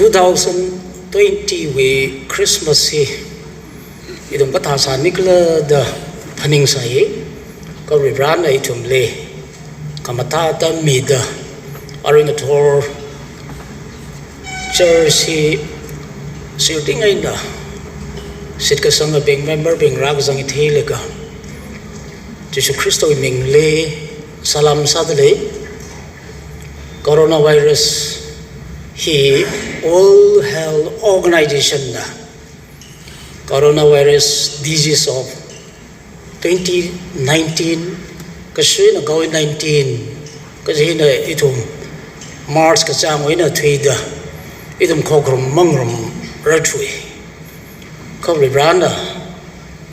2020 we Christmas hi idong katasa nikla da phaning sai ko ran ai thum le kamata ta mi da aring thor church hi sirting ai da sit ka sang beng member beng rag jang the le ka Jesus Christo ming le salam sadle coronavirus hi World Health Organization na coronavirus disease of 2019 kasi na COVID-19 kasi na itong March kasi ang ina tweeda itong kokrom mangrom ratui kabli branda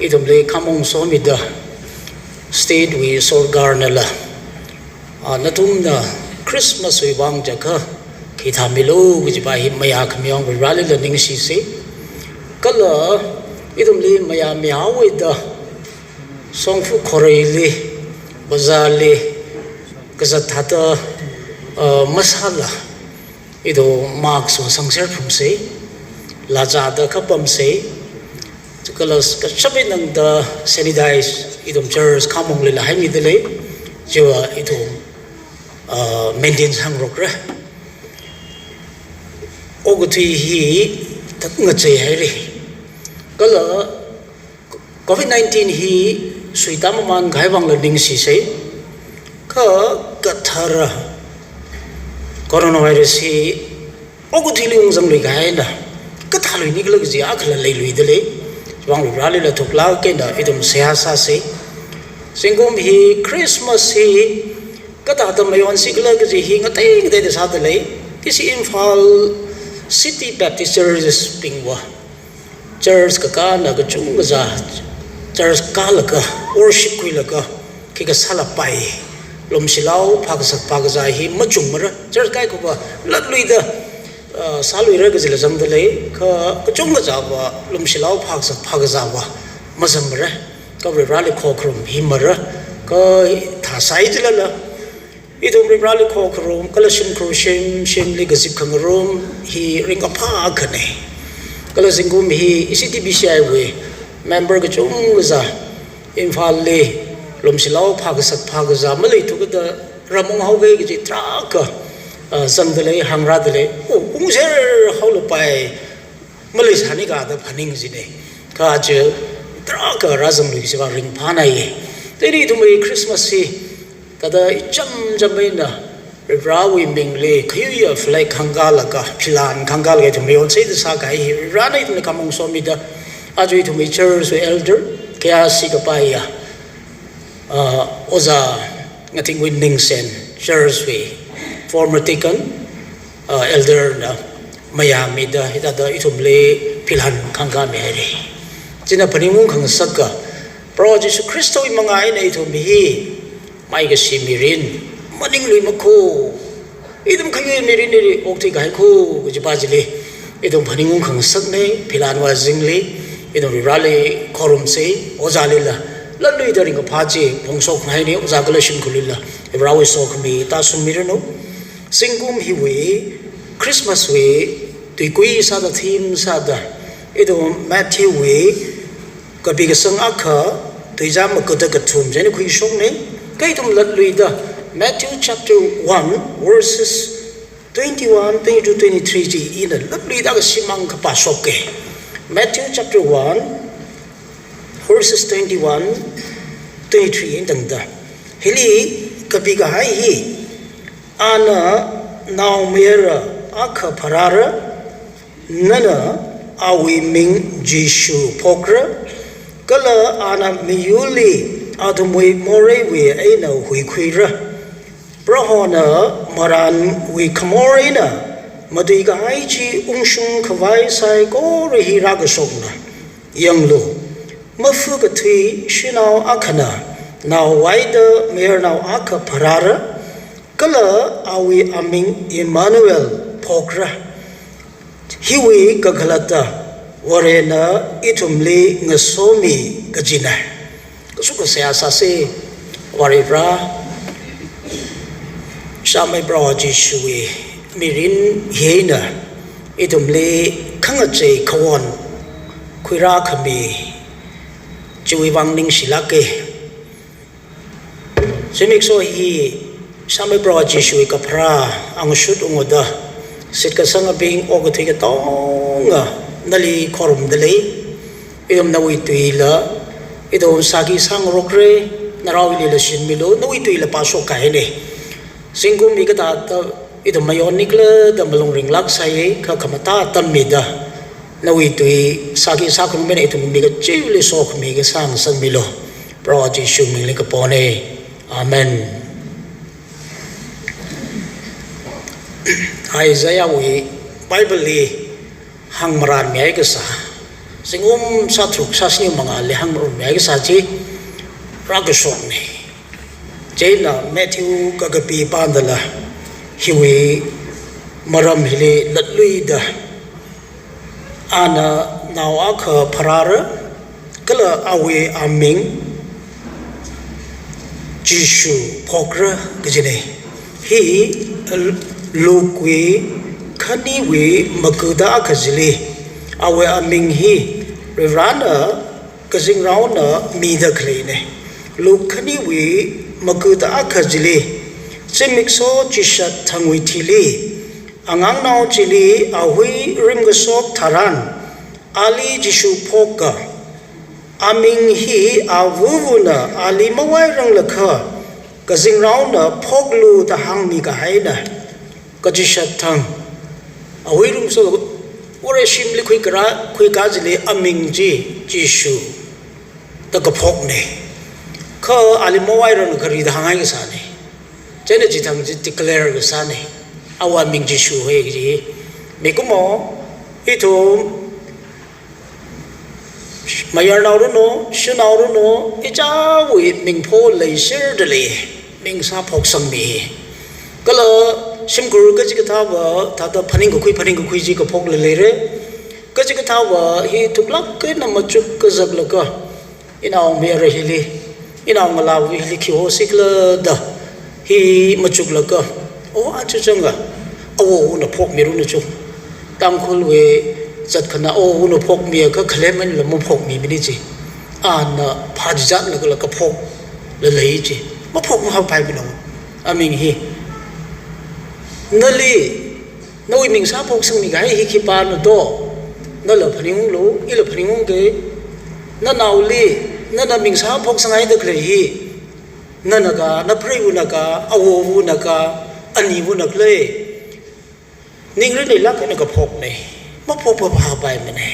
itong le kamong somida state we sorgar nala natum na Christmas we bang jaka kita milo gujibahi maya kamyong rally learning sisi kala idum li maya miawe da songfu koreli bazali kazatata masala ido marks so sangser phumse laja da khapam se kala kasabe nang da sanitize idum church kamong le lai mi dele jiwa idum maintain sangrokra ogutui hi tat ngachei hairi kala COVID-19 hi suitam man gaibang learning si sei ka kathara coronavirus hi ogutui liung jang lui gai na kathalui ni glag ji akhla lei lui dele wang lu rali la thukla ke na idum seha sa se singum hi Christmas hi kata tam leon sigla ke ji hi ngatai de de sa de lei kisi Imphal City Baptist Church pingwa church ka na ga chung ga church ka la ka worship kui la ka ki ga sala pai lom silau phag sak phag za hi ma chung mara church kai ko ba lat lui da salui ra ga jila jam da le ka chung ga za ba lom silau phag sak phag za ba ma jam mara ka ri ra le kho khrum hi mara ka tha sai jila la idum rali khokrom kala sim khroshim sim li gazip khangrom hi ring apha khane kala singum hi CTBCI we member ga chung za Imphal le lomsilau phag sak phag za malai thu ga ramong hau ge ji trak zam dele hangra dele o ungser haul pai malai sani ga da phaning ji ne ka je trak razam li ji ba ring phana ye teri tu mai Christmas hi kada icham jamaina rawi mingle khiyya flai khangala ka philan khangal ge thmeon sei sa kai hi ranai tu kamong somida ajui tu mi church elder kya sika paya oza ngating winning sen church we former taken elder na mayami da ita da itumle philan khanga me re china phanimung khang sakka pro Jesus Christo i mangai nei tu mi mai ga simirin maning lui makho idum khaye mirin ni okti gai kho gujibajile idum phaningung khang sak nei philan wa jingli idum rale khorum se ojale la lalui daring phaji bongsok ngai ni ojagala sim khulilla ibrawi sok mi ta sumirno singum hi we Christmas we tuikui sa da theme sa da idum Matthew we kabi ga sang akha tuijam ko da ka thum jani khui sok nei kai tum lat lui da Matthew chapter 1 verses 21 22 23 ji in a lat lui da ga simang ka pa sok ke Matthew chapter 1 verses 21 23 in dang da hili kapi ga hai hi ana now mera akha pharara nana awi ming jishu pokra kala ana miyuli atumui more we aina hui khuira brahona maran we kamorina madui ga aichi ungshung khwai sai ko ri hira ga sokna yanglo mafu ga thui shinau akhana now wide mer now akha pharara kala awi aming Emmanuel pokra hiwi ka ghalata warena itumli ngasomi gajina suka saya sase waribra samai bra ji suwe mirin hena itum le khanga che khawon khuira khami chui wang ning silake semik so hi samai pro jisui ka phra ang shut ungoda sit ka sanga bing ogothi ka tonga nali khorum dele itum nawi tuila itum sagi sang rokre narawi le shin milo nawi tuila paso ka hene singkum mi ka ta itum mayon nikla da malong ring lak sai ka khamata tamida nawi tui sagi sakung mena itum mi ka chili sok mi ka sang sang milo pro jisu mi le ka pone amen Isaiah we Bible li hang maran mi ka sa singum satruk sasni mga le hang maran mi ka sa ji ragasong ni Jena Matthew kagapi pandala hiwi maram hili latluida ana nawa ka parara kala awe aming Jishu pokra gajine hi lukwi khani we makuda kajili awe aming hi rana kajing rauna mida kline lukhani we makuda kajili semikso jishat thangwi thili angang nau chili ahui rimgasok tharan ali jishu phoka aming hi awuvuna ali mawai rang lakha kajing rauna phoklu ta hangmi ka haina kajishat thang ahui rum so ore shimli khui ka jili aming ji jishu ta ka phok ne kha ali mawai rang khari da hangai ka sa ne chene ji thang ji declare ga sa ne awa ming jishu he ji me ko mo itum mayar nauru no shunauru no icha wi ming pho lei shir de le ming sa phok sang mi kala simkur ka ji ka tha ba tha ta phaning ko khui ji ka phok le re ka ji ka tha ba hi tuklak ke na ma chuk ka zak la ka inaw me re hi li inaw ngala wi li ki ho sikla da hi ma chuk la ka o a chu changa awo na phok mi ru na chu tam khul we zat khana o no phok mi ka khlemen la mo phok mi ni chi an phaj jat la ka phok le lei chi ma phok ma pai bi no aming hi nali noi ming sa phok sang mi ga hi ki pa no do na la phring lo i la phring ge na naw li na ming sa phok sang ai de khle hi na ga na phrei u na ka awo u na ka ani u na kle ning ri ni la ka na ka phok ne ma phok pa pai mane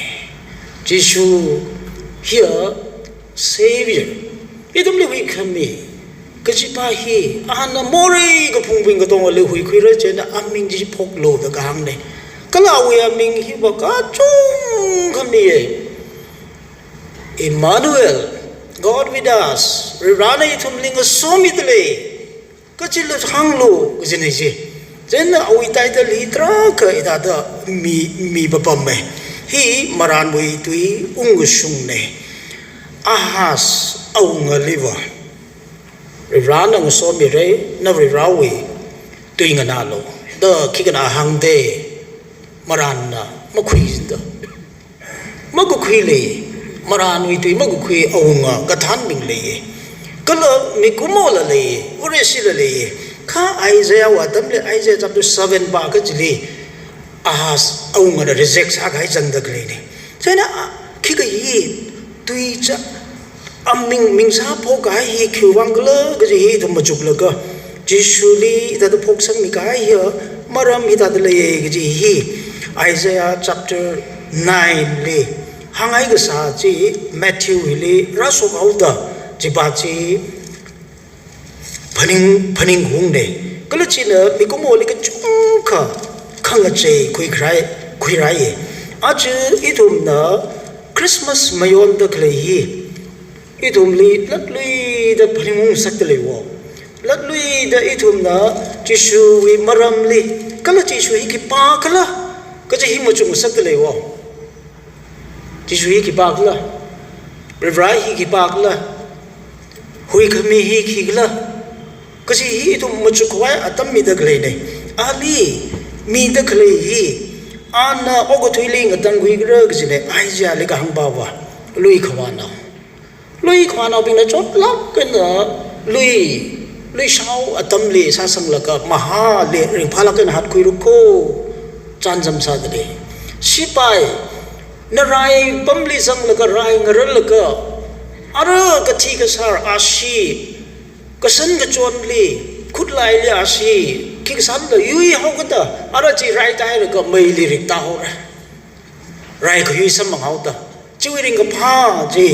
Jisu here savior idum le wi khami kaji pa hi ana mori ko phung bing ko tong le hui khui re chen aming ji phok lo da gang ne kala wi aming hi ba ka chung khami e Emmanuel God with us rana itum ling so mitle kaji le hang lo kaji ne ji chen awi tai da li tra ka ida da mi ba pam me hi maran wi tui ung sung ne ahas aung liva rana ng so mi re na ri rawi tui nga na lo da kikana hang de maran na makhui da magu khui le maran wi tui magu khui aunga ka than ming le kala mi kumo la le ore si la le kha Isaiah wa tam le Isaiah chapter 7 ba ka jili ahas aunga da reject sa ga jang da kle ne chena khika yi tui cha aming ming sa pho ka hi khuwang gla ga ji hi thum juk la ka jisuli da the phok sang mi ka hi maram hi da le ga ji hi Isaiah chapter 9 le hangai ga sa ji Matthew le raso ga da ji ba ji phaning hung ne kala chi na mi ko mo le ka chung kha khang che khui rai a chu I thum na Christmas mayon da kle hi itum li latli da phrimung sakte le wo latli da itum na Jisu wi maram li kala Jisu hi ki pa kala ka ji hi mo chung sakte le wo Jisu hi ki pa kala revrai hi ki pa kala hui khami hi ki kala ka ji hi itum mo chu kwai atam mi da kle ne ali mi da kle hi ana ogo thuiling atang gui gra gine aija le ka hang ba wa lui khwana bing na chot lak kana lui shau atam le sa sang la ka maha le ring phala kan hat khui ru ko chan jam sa de sipai na rai pamli sang la ka rai ngaral la ka ara ka thi ka sar ashi ka san ka chon li khut lai le ashi ki san da yui ho ka ta ara chi rai tai ra ka mai li rik ta ho ra rai ko yui sam mang ho ta chui ring ka pha ji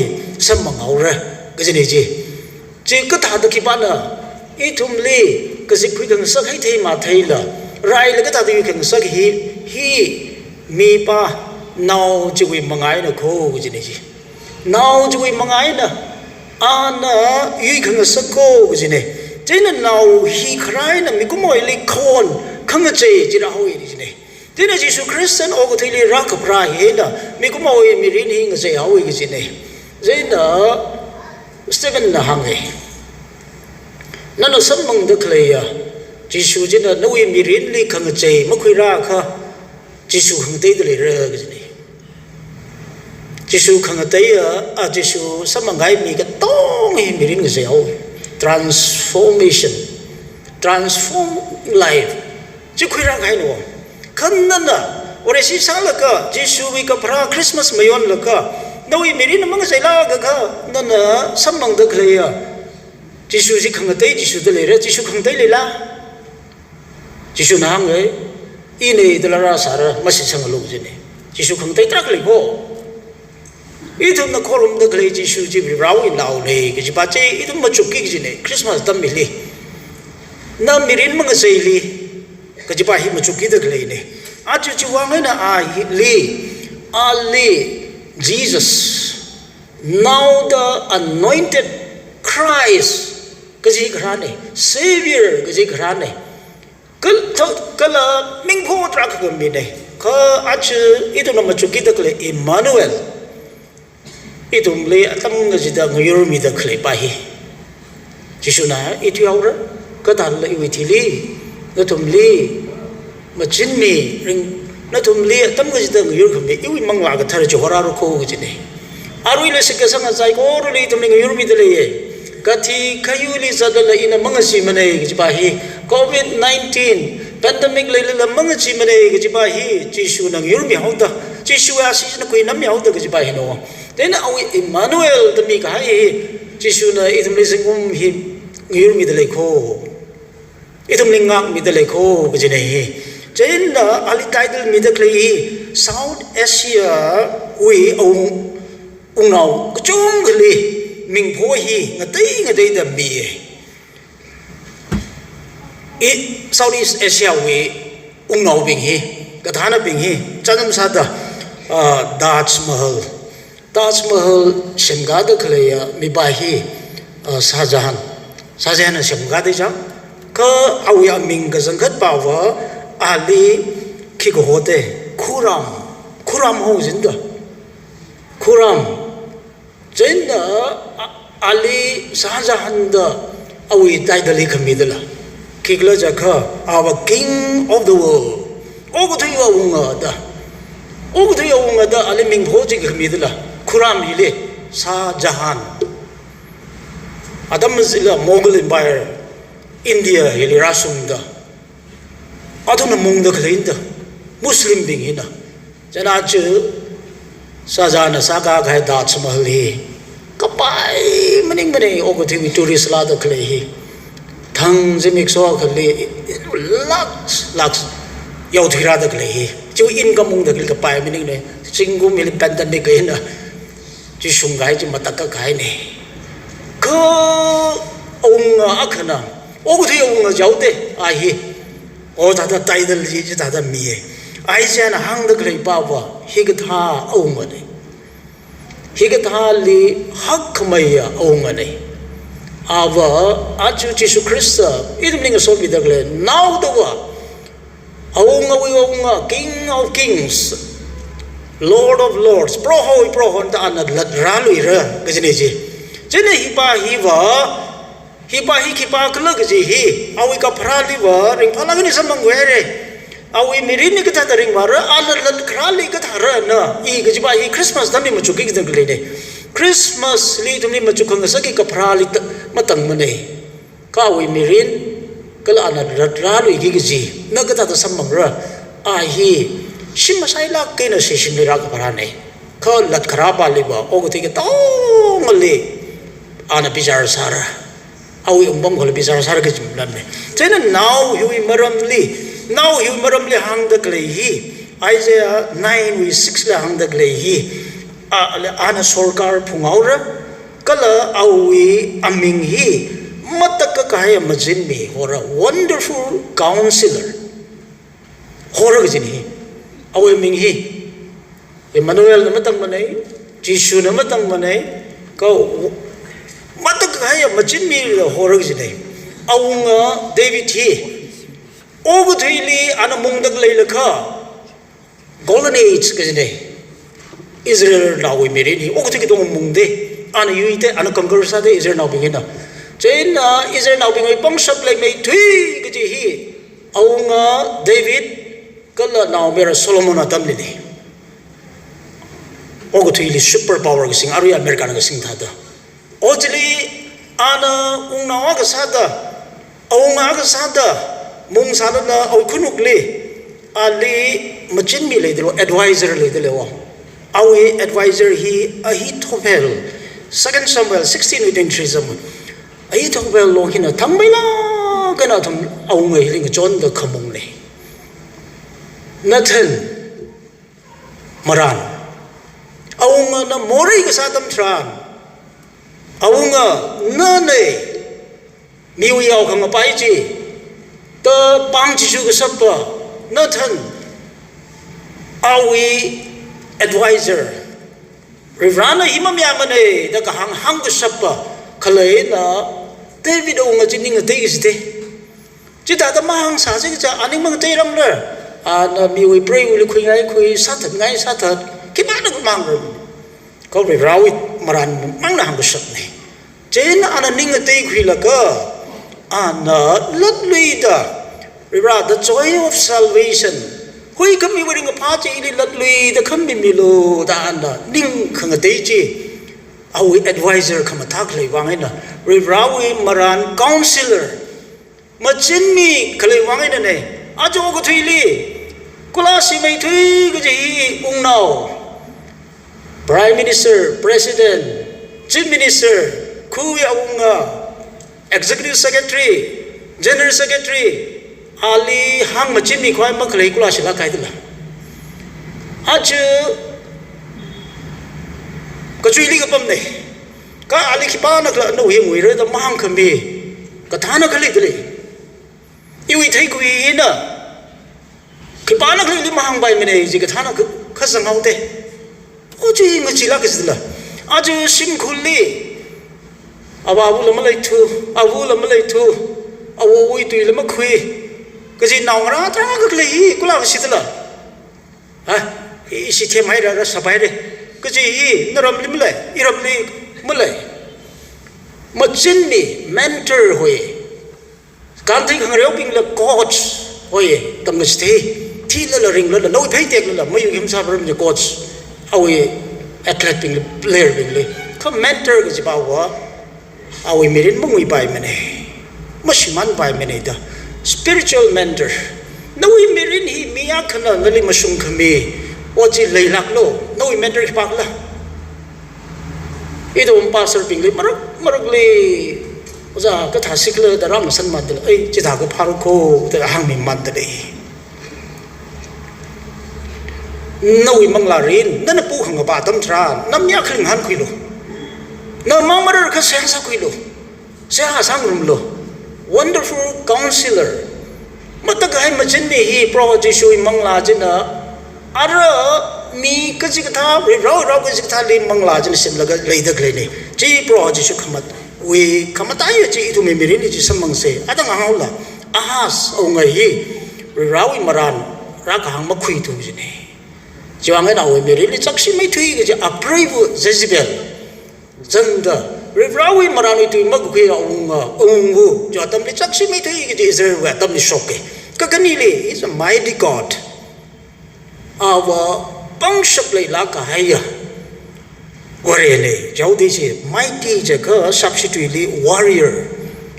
sam mang ho ra ka ji ni ji ka ta da ki ba na I thum li ka zik khui kang sak hai thei ma thei la rai la ka ta da yu kang sak hi mi pa nau chui mangai na kho ka ji ni ji nau chui mangai na ana yui kang sak ko ka ji ni Tena now he cried na mikumoy li kon kanga che jira hoy ni ne tena Jesus Christian ogo thili rak pra he na mikumoy mi rin hi nga che hoy gi ne zena Stephen na hange nano samang de kleya Jesus jina noi mi rin li kanga che makhui ra kha Jesus hang te de le ra gi ne Jesus kanga te a Jesus samangai mi ka tong hi mi rin nga che hoy transformation transform life chứ khui ra cái nữa khăn năn à ore si sang là cả Giêsu vì cái pra Christmas mai on là cả noi mi rin mang sai la ka năn à sam mang đượcเลยà Giêsu chỉ khang tây Giêsu de le Giêsu khang tây le la Giêsu nang ấy ini de la ra sa ra ma si sang lu ji ne Giêsu khang tây trak le ho Itu na kolom na klei Giêsu ji bi rau in lau le ke ji ba che itu ma chuk ki ji ne Christmas tam mi li na mirin ma sei li ke ji ba hi ma chuk ki da klei ne a chu chi wang na a li Jesus now the anointed Christ ke ji khra ne savior ke ji khra ne kal ming pho tra ka mi ne kha a chu itu na ma chuk ki da klei Emmanuel Itum le atam nga jida ngayur mi da khle pa hi Giêsu na itu yaw ra ka tan la iwi thili na tum le ma chin mi ring na tum le atam nga jida ngayur kham me iwi mang la ga thar jo hora ro ko ji ne arui le sikka sang sai ko ro le tum le ngayur mi da le ye ka thi khayu li zadal la ina mang si mane ji ba hi COVID-19 pandemic le la mang si mane ji ba hi Giêsu na ngayur mi hau da Giêsu a si na koi nam mi hau da ji ba hi no Then awi Emmanuel the mi kai Giêsu na itum le singum hi ngir mi de le kho itum le ngak mi de le kho ke ne hi chen na ali title mi de klei South Asia wi ung nau chung kli ming pho hi ngai da mi e Southeast Asia wi ung nau bing hi ka thana bing hi chanam sa da Taj Mahal Shamgada Kalaya Mibahi Shahjahan Shamgada Jam Ka Awi Aming Gazangat Bawa Ali Kikohote Kuram Ho Zinda Kuram Zinda Ali Shahjahan da Awi Daidali Kamidala Kigla Jaka our king of the world Ogutuya Wunga da Ogutuya Wunga da Ali Ming Hoji Kamidala Kuram hile Shah Jahan Adam zila Mughal Empire India hile rasumda Aduna mungda khainda Muslim bing hina Jana chu Shah Jahan saka khai Taj Mahal hi Kapai maning ogo thiwi tourist la da khlei hi Thang jimik so khali laks yau thira da khlei hi chu income mung da khlei kapai maning ne singum hile pandemic hina Chỉ sung gai chỉ mà tất cả cái này, cứ ông akhana, ông thì ông giàu thế, ai hi, ông ta tay đần gì chứ ta mía, ai xem là hàng được lấy bao vợ, hi cái tha ông ở đây, hi cái tha li hak mày ông ở đây, vợ, aju Jesus Christ, itu mending so bị được lên, now đó vợ, ông King of Kings. Lord of Lords, prohoi ta anad ralui ra cái gì gì, chứ này hipa khipa cái gì hi, awi ka phra li vợ, ring phala cái này sao mang về đây, awi mirin ni kita taring mara alat krali kita rana I kejiba I Christmas dami macuki kita gelene Christmas li tumni macukang saki kaprali matang mane ka awi mirin kala anak ralu igi keji na kita ta samangra ahi simasai la kena sesin ni rak parane ka lat kraba liba ogoti kita ngale ana bijar sara awi umbam khol bijar sara ke jumlan ne chena now hui maramli now you maramli hang the clay Isaiah 9:6 la hang the clay ana sorkar phungaura kala awi aming hi matak ka ya majin me hora wonderful counselor hora gini awi ming hi Emmanuel na matang manai Jisu na matang manai ka matak ka ya majin me hora gini awunga David hi Ogu thili ana mungdak leilaka golden age kajine Israel nawi merini ogu thiki tong mungde ana yuite ana conquer sa de Israel nawi ngena chena Israel nawi ngai pangsak lai mai thui kaji hi aunga David kala naw mera Solomon atam ni ogu thili super power ga sing aru America ga sing thada ojli ana ungnawa ga sada aunga ga sada mung sana na au kunuk le ali machin mi le dilo advisor le dilo awi advisor hi Ahithophel 2 Samuel 16:23 zaman Ahithophel lo hina thambaila kana tham au ngai ling chon da khamung le Nathan maran aunga na morai ka satam tran aunga na ne miu yaw khang pai chi the bang jisu ke sapa Nathan awi advisor Rivrana imam yamane da ka hang ke sapa khalai na David ong jining te isde chita da mang sa se cha aning mang te ram le ana mi wi pray wi khui ngai khui sathat ki ma na mang ro ko Rivrawi maran mang na hang ke sap ne chen ana ning te khui la ka ana latluida Rivra the joy of salvation hui kami waring apati ili latluida kami milo da ana ning khang deji awi advisor kamatak le wangena Rivrawi maran counselor machinmi kale wangena ne ajo ko thuili kula si mai thui ge ji ungnao prime minister president chief minister khu ya unga executive secretary general secretary ali hang machin mi khoi maklei kula sila kai dula aju kachui li kapam ne ka ali khipa na kla no hi ngui re da mang khambi ka thana khali dule iwi thai kui na khipa na khali li mang bai mene ji ka thana kha sang haute oji ngachi la kisdula aju sim khulli ababu lama lai thu abu lama lai thu awu wi tui lama khui kaji nawngra tra ka klei kula sitla ha isi the mai ra sabai re kaji hi naram limle iram li mulai machin mi mentor hoye kan thai khang reu ping la coach hoye tam ngi thi la ring la no phai tek la mai yim sa ram coach awi athlete ping player ping le ka mentor kaji ba wa awi mirin mungui bai mane masiman bai mane da spiritual mentor nawi mirin hi miya khana ngali masung khame oji leilak lo nawi mentor ki pakla ido pastor pingli maruk le oja ka thasikla daram san mandal ai chida ka pharu ko da hang mi mandale nawi mangla rin nana pu khanga ba tam thran namya khring han khuilo na mamarar ka sensa khuilo se ha sangrum lo wonderful counselor matagai machin me hi pro jisu mangla jina ara mi kaji katha rau kaji katha le mangla jina simlaga leidak leine ji pro jisu khamat we khamatai ji itu me merini ji samang se adang haula ahas ongai hi rawi maran ra ka hang makhui tu jine jiwangai na we merini chakshi mai thui ge a brave Jezebel zanda Rivrawi marani tu mag khui ungu jo tam li chakshi mi thei ge Israel wa tam li shoke Kakanili is a mighty God. Our bangship lay like a higher. Warrior, Jody is mighty Jaka substitutely warrior.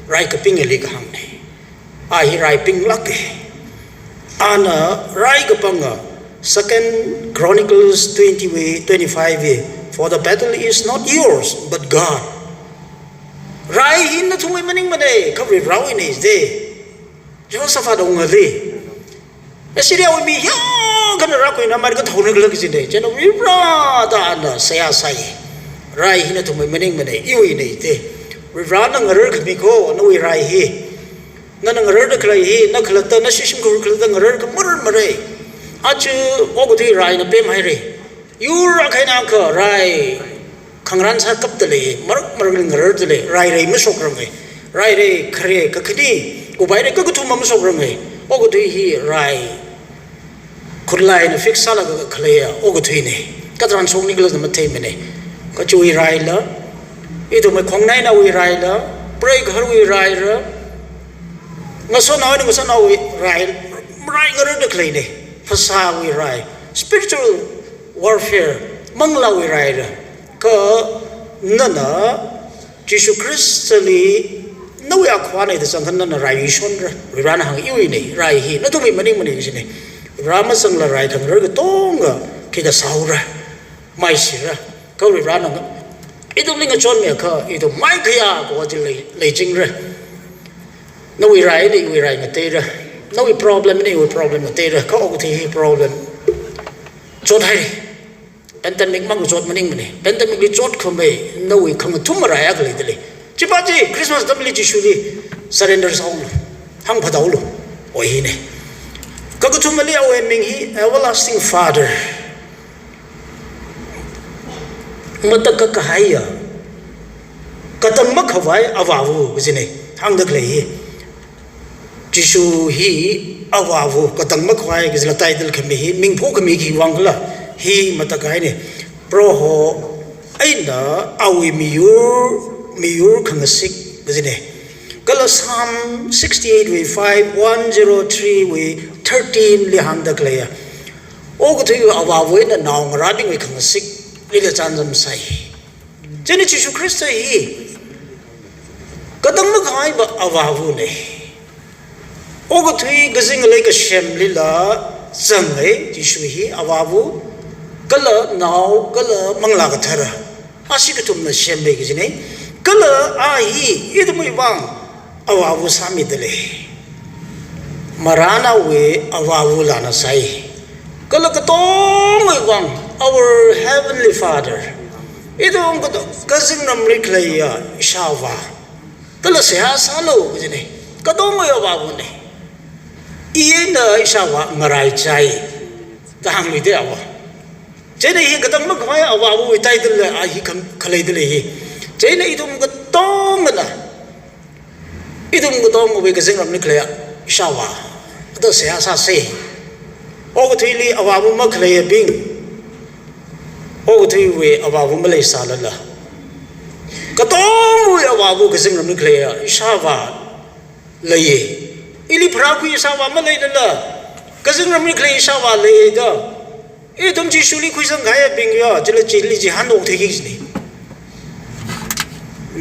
Right a ping a leg hungry. I riping lucky. Anna Raigapanga, 2 Chronicles 20:25. For the battle is not yours, but God. Rai in the two women in Mane, cover Rowin is there. Joseph had only. Assyria will be gonna rock in America to look in the general Rada Sayasai. Rai in the two women in Mane, you in it. We ran on a rug, Miko, no we rai here. None of the Rurka, Nakalata, Nashim Kurkla, Rurka, Murray. Achu, Ogoti, Rai, and Pemari. You Rakanaka, Rai, Kangransa Kaptali, Mark Rurtali, Rai, Misokrame, Rai, Kare, Kakadi, Ubai, Kakutu Mamsokrame, Ogoti, Rai, Kulai, and fix Salaga, Kalea, Ogotini, Katran so Nicholas the Matamene, Kachui Raila, Ito Makonina we Raila, break her we Raila. Masona we ride, right the clay, Fasa we ride, spiritual warfare, Mangla we ride, Ka Nana, Jishu Christally, no we are quite the Sankan Rai we ran hang Iwini, Rai he, not to be many Ramasang la ride and Ragatonga, Kida Saura, my Sira, go we ran on. It only a John Maka, it of my Kaya, what lay jingre. No we ride material. No we problem material. Cognitive problem. Jot hai. Pandemic mang jot maning mani. Pandemic li jot kome. No we come to Marai ugly deli. Chipaji Christmas double jishuli surrender soul. Hang padaulo. Oine. Kagutumali awe minghi everlasting Father. Mataka kahaya. Katamak hawai avavu bizine. Hang the clay. Jishu he awavu katang makwai is la title kami ming po kami ki wangla he matakaine proho aina awi miur kangasik gazine kala Psalm 68 we 5 103 we 13 lihang da klaya ogutu awavu na naong rading we kangasik lila chanjam sai jeni Jishu Christ he katang makwai ba awavu ne Ogotui gazing like a shem lila zangai, Jishuhi, Awabu, Gala now, Gala Manglagatara, Ashikatum the shem begizine, Gala ahi, Idumi Wang, Awabu Samidele, Marana we Awabu Lana Sai, Gala Katong Wang, our Heavenly Father, Idum Gazing Namriklaya, Shava, Gala Seha Salo, Katong Awabune. Ian the Ishawa Marai Chai, the Hangli Dewa. Jenny he got a Makaya Awabu with title I come Kaladili. Jenny Idum got Tongana Idum got on with a singer of nuclear Shawa. The Seasa say. Ogotili Awabu Makalaya Bing Ogotili Awabu Malay Salala. Katong with Awabu singer of nuclear Shava Laye. Ili praku isawa malay dala, kasing ramli klay isawa lay da. Itom jisuli kuisang kaya bingyo, jila jili jihan ong tegis ni.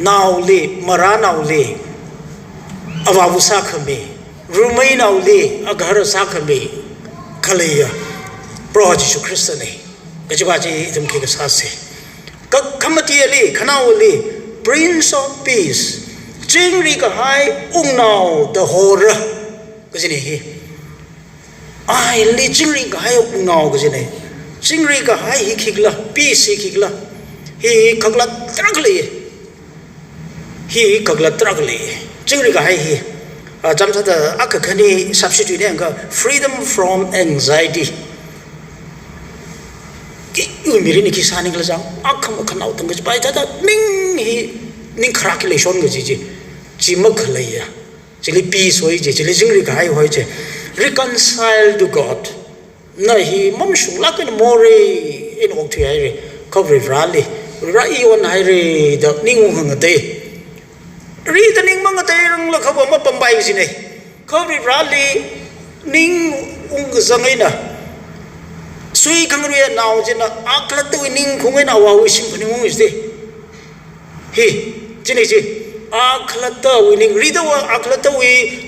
Now li marana li, awabu sakami, rumay now li aghara sakami, kalaya, pro Jishu Christ ni. Kajibaji itom kigasase. Kamati li kanao li, Prince of Peace, jingri kahai ungnao the horror. Kasi ay li jingri ka hay ungaw kasi ni jingri ka hay hikigla peace hikigla hi kagla tragli jingri ka hay hi jam sa da akakani substitute nga freedom from anxiety ki umiri ni kisani ngla jang akam kanaw tang ga bai ta ning calculation ga ji makhlaya Chili peace hoy je, chili jingri kai hoy je, reconcile to God. Na hi mamshung lakin more in okti hai cover rally, rai on hai the ningung hang day. Read the ning mang day rung la kaba mapambai sine. Cover rally ning ung zangai na sui khangruya naw jina aklat tu ning khungai na wa sim phani mong is de hi chini chi aklat tu ning rida wa aklat tu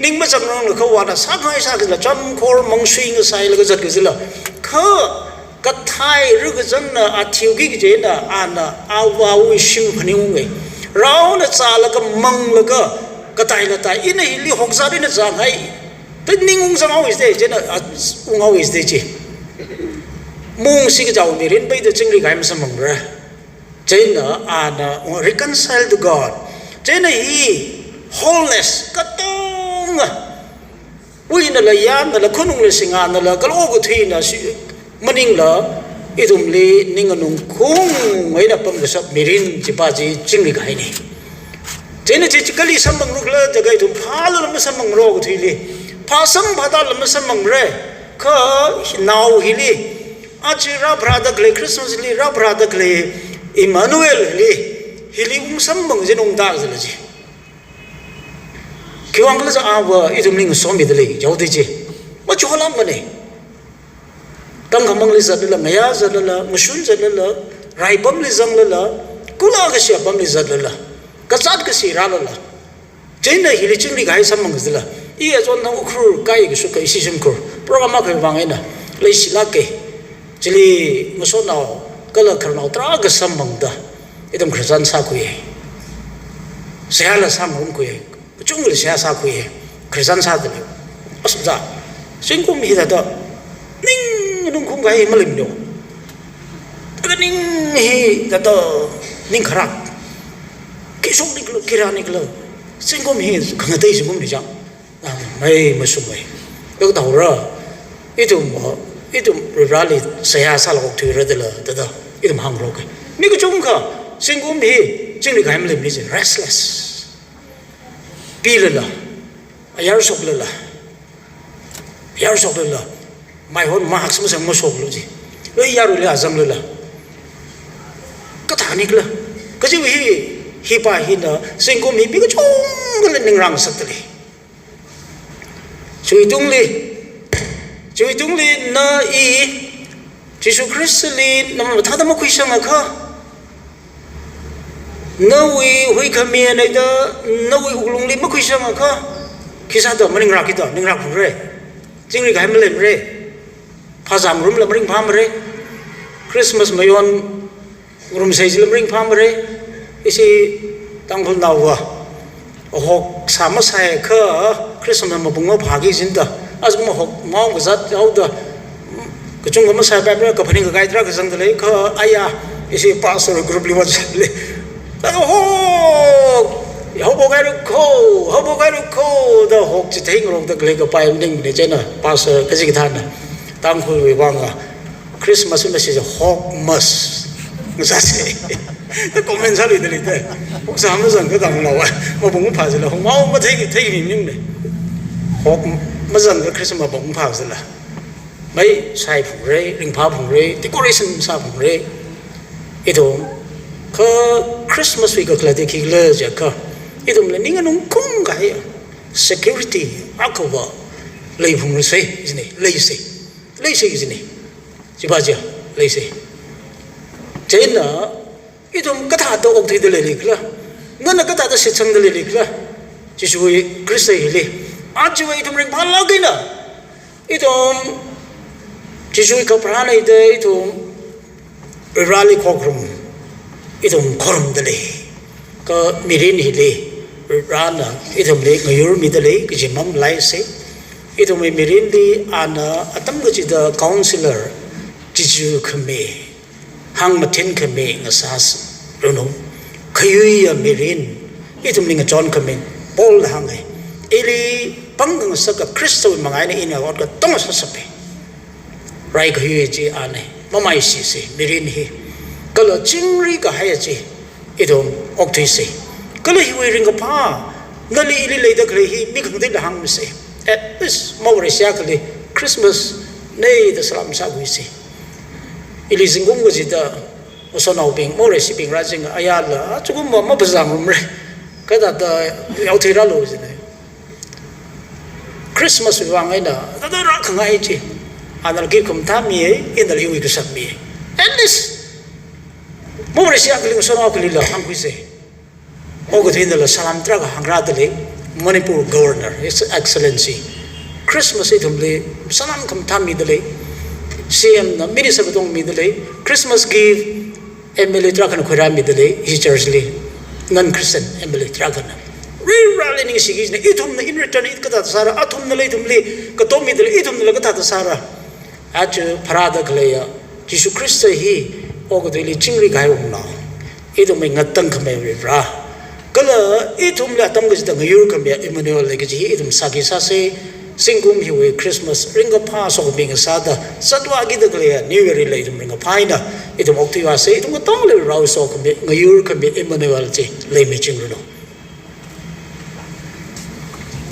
ning ma chang nang kha wa na sa khai sa la cham khor mong sui ng sai la ga jat gi la kha ka thai ru ga jang na a thiu gi je na ana a wa sim phani mong ngai rao na cha la ka mang la ka tai la tai in hi li hok sa ri na jang hai te ning ung sang always de je na ung always de chi mong si ka jaw mi rin bai de ching ri gai ma sam mong ra je na ana reconcile to God je na hi wholeness ka tong wi na la yam na la khunung le singa na la ka lo ko thi na si maning la idum le ning anung khung ngai na pam ga sap mi rin chi pa ji ching ri gai ni je na chi kali sam mong ru la jagai thum pha lo ma sam mong ro ko thi le Pasam bada lama samang re ka now hili achi ra brada kle Christmas li ra brada kle Emmanuel li hili samang jenong da zela ji kiwang kala sa awa idum ling somi dele jaw de ji ma cholam bane tang khamang li zadala ngaya zadala mushun zadala raibam li zanglala kula ga sia bam li zadala kasat ka si ra la jena hili chingri gai samang zela iya zon nang ukur kai ke suka isi simkur program ke bangai na lei silake jeli muso na kala karnau tra ga samang da idam khrisan sa ku ye sehala samung ku ye chung le sia sa ku ye khrisan sa de asda singkum hi da ning nung khung gai malim do ta ning hi da to ning kharak ki sok nik lo kirani klo singkum hi khang dei singkum ni jang mấy mà sum mấy cái đầu ra ít tụm rally saya sa lộc thử ra đó đó ít tụm hàng rồi cái mấy cái chung cả sinh cũng đi chính là cái mình làm gì restless pi là ayar sok là mai hôn mà học xong mà sok luôn gì rồi ayar là azam là cái thằng này là cái gì hi pa hi na sinh cũng đi cái chung cái là nâng răng sắc đấy chui tung li na i Jesus Christ li nam tha da ma khui sang kha na wi hui khamia nei da na wi ulung li ma khui sang kha kisa da maning ra ki da ning ra khu re jing ri gai ma lem re pha jam rum la ring pham re Christmas mayon rum sei lam ring pham re isi tang khol naw wa hok sama sai kha Christmas ma bunga phagi jinda azuma hok maung zat auda kuchung ma sai ba ka phani ka gaidra ka sang dele kha aya isi pastor group li wa le ho bo ga ru ko da hok chi thing rong da le ka pai ning de chena pastor ka ji than tam khu wi wang Christmas ma si hok mas sa se ta comment sa li de le ta hok sa ma sang ka dang la wa ma bunga pha ji la hok mau ma thei mi ning de hok ma zang ka Christmas ma bong phao zela mai sai phung re ring phao phung re decoration sa phung re idom ka Christmas week ka la de ki le ja ka idom le ning anung kung ga ya security akwa lei phung re sei jini lei sei jini ji ba ja lei sei chena idom ka tha do ok thei de le kla ngana ka ta da se chang de le kla ji sui Christ le आज वो इधम रिंग भाल लगे ना इधम जिसुई का प्राण इधम rally खोखरम इधम खोरम दले का मिरिन हिले राना इधम ले ngayur mi dale कि जिमम लाई से इधम में मिरिन ली आना अतम को जिदा counselor जिसु खमे hang matin खमे ngasas रुनो खयुई या मिरिन इधम लिंग John खमे Paul hang है ili panggang saka Kristo mangai na ina wat ka tong sa sapi rai ka hi ji ane mamai si mirin hi kala chingri ka hai ji idom okthai se kala hi wi ring ka pa nali ili le da kle hi mi khang de hang se at this mawre sia kale Christmas nei da salam sa wi se ili zingum go ji da osonau ping mawre si ping ra jing ayala chugum ma bazang rum re ka da yau thira lo ji Christmas we wang ina da ra khangai chi anal ki kum tha mi in the we kusam mi and this mo re sia kling so no kling la hang ku se o go thin la salam tra ga hangra de Manipur governor his excellency Christmas itum le salam kam tha mi de le CM na minister dong mi de le Christmas give MLA tra kan khura mi de le his church le non Christian MLA tra kan rallying sigis ne itum na in return it kata sara atum na le itum le ka to mi de itum na ka ta sara ach parada gleya Jesus Christ hi o go de le chingri gai um na itum me ngatang khame bra kala itum la tam ga jita ngayur kamya Emmanuel le ji itum sagi sa se singum hiwe Christmas ringa pa so being sada sadwa gi de gleya new year le itum ringa paina itum okti wa se itum tong le raw so kamya ngayur kamya Emmanuel ji le me chingru no